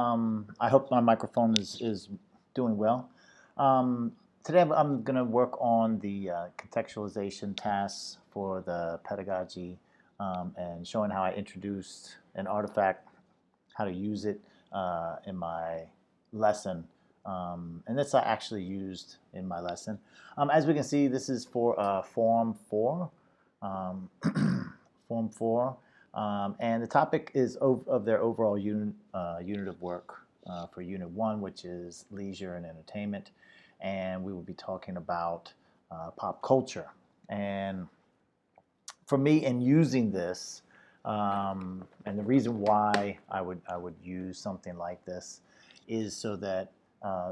I hope my microphone is doing well. Today I'm going to work on the contextualization tasks for the pedagogy and showing how I introduced an artifact, how to use it in my lesson. And that's actually used in my lesson. As we can see, this is for Form 4. Um, Form 4. And the topic is of their overall unit of work for Unit 1, which is leisure and entertainment. And we will be talking about pop culture. And for me, in using this, and the reason why I would use something like this is so that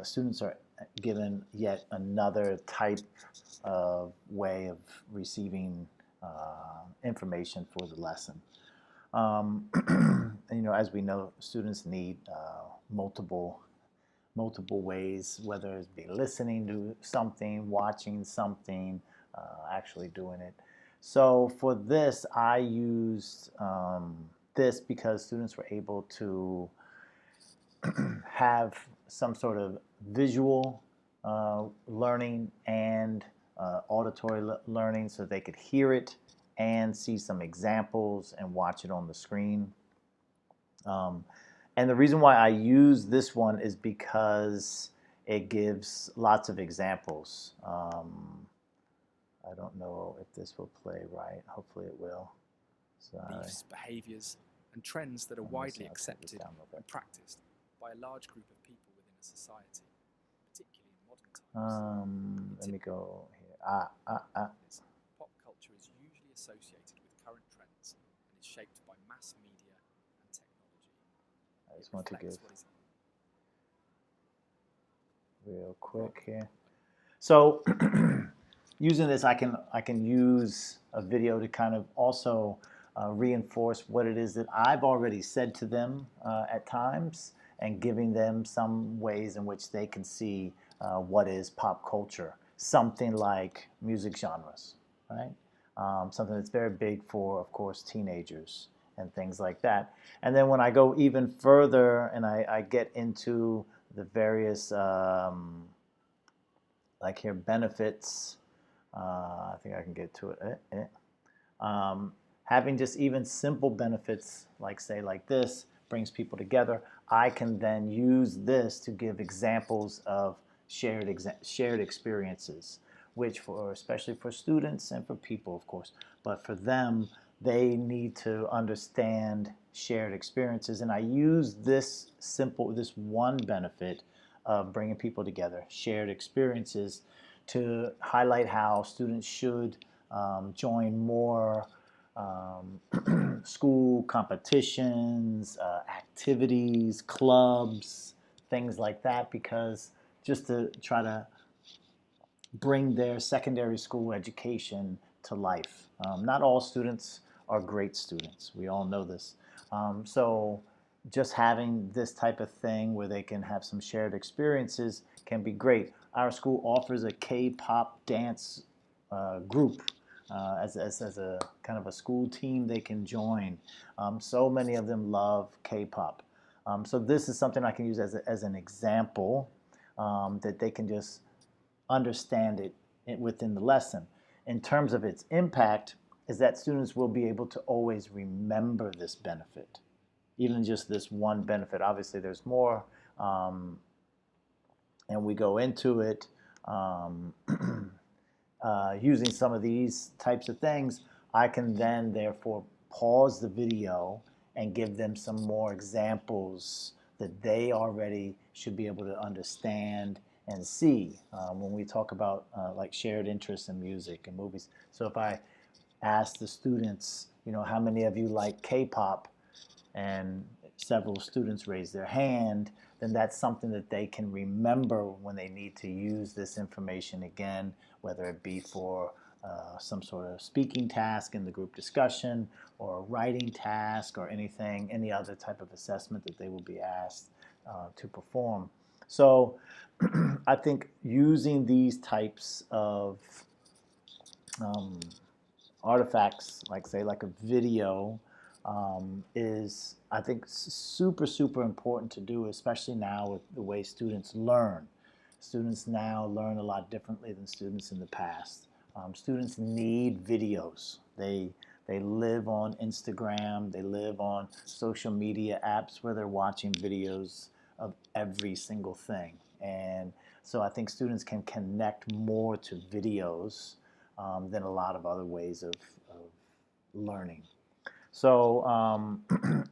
students are given yet another type of way of receiving information for the lesson. As we know, students need multiple ways, whether it be listening to something, watching something, actually doing it. So for this, I used this because students were able to have some sort of visual learning and auditory learning so they could hear it and see some examples and watch it on the screen. And the reason why I use this one is because it gives lots of examples. I don't know if this will play right. Hopefully it will. Beliefs, behaviours, and trends that are widely accepted and practiced by a large group of people within a society, particularly in modern times. Let me go here. Pop culture is usually associated with current trends and is shaped by mass media and technology. I just want to give real quick here. So using this, I can use a video to kind of also reinforce what it is that I've already said to them at times, and giving them some ways in which they can see what is pop culture. Something like music genres, right? Something that's very big for, of course, teenagers and things like that. And then when I go even further and I get into the various, like here, benefits, I think I can get to it. Having just even simple benefits, like say like this, brings people together. I can then use this to give examples of shared experiences, which especially for students and for people, of course, but for them, they need to understand shared experiences. And I use this one benefit of bringing people together, shared experiences, to highlight how students should join more school competitions, activities, clubs, things like that, because just to try to bring their secondary school education to life. Not all students are great students. We all know this. So just having this type of thing where they can have some shared experiences can be great. Our school offers a K-pop dance group as a kind of a school team they can join. So many of them love K-pop. So this is something I can use as an example that they can just understand it within the lesson. In terms of its impact, is that students will be able to always remember this benefit, even just this one benefit. Obviously, there's more, and we go into it using some of these types of things. I can then therefore pause the video and give them some more examples that they already should be able to understand and see when we talk about like shared interests in music and movies. So if I ask the students, how many of you like K-pop, and several students raise their hand, then that's something that they can remember when they need to use this information again, whether it be for some sort of speaking task in the group discussion, or a writing task, or any other type of assessment that they will be asked to perform. So I think using these types of artifacts, like say like a video, is, I think, super, super important to do, especially now with the way students learn. Students now learn a lot differently than students in the past. Students need videos. They live on Instagram, they live on social media apps where they're watching videos of every single thing. And so I think students can connect more to videos than a lot of other ways of learning. So,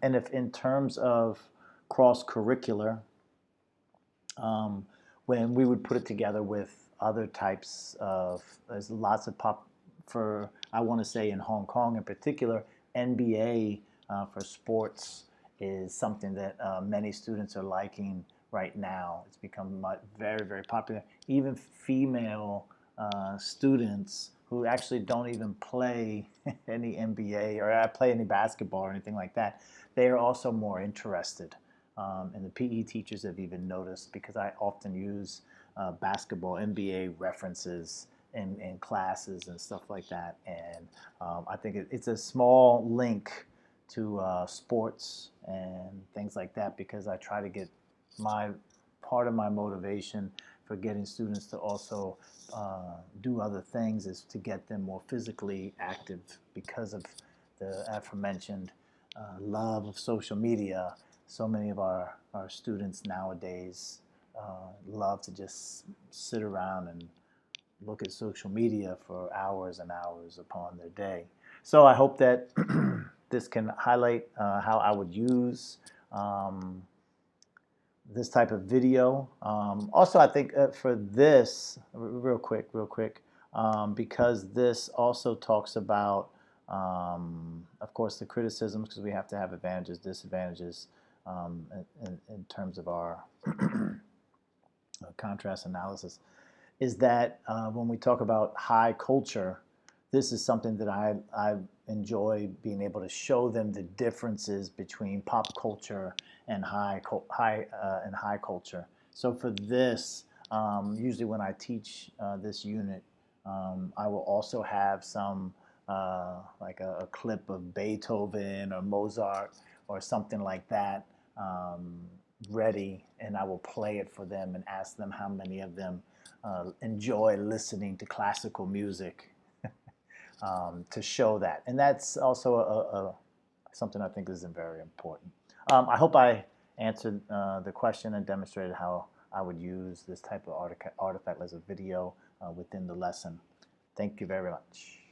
and if in terms of cross-curricular, when we would put it together with other types of, there's lots of for, I want to say in Hong Kong in particular, NBA for sports is something that many students are liking right now. It's become very, very popular. Even female students who actually don't even play any NBA or play any basketball or anything like that, they are also more interested. And the PE teachers have even noticed, because I often use basketball NBA references in classes and stuff like that. And I think it's a small link to sports and things like that, because I try to get part of my motivation for getting students to also do other things is to get them more physically active, because of the aforementioned love of social media. So many of our students nowadays love to just sit around and look at social media for hours and hours upon their day. So I hope that this can highlight how I would use this type of video. Also, I think for this, real quick, because this also talks about, of course, the criticisms, because we have to have advantages, disadvantages in terms of our contrast analysis, is that when we talk about high culture, this is something that I enjoy being able to show them the differences between pop culture and high culture. So for this, usually when I teach this unit, I will also have some like a clip of Beethoven or Mozart or something like that ready, and I will play it for them and ask them how many of them enjoy listening to classical music to show that. And that's also something I think is very important. I hope I answered the question and demonstrated how I would use this type of artifact as a video within the lesson. Thank you very much.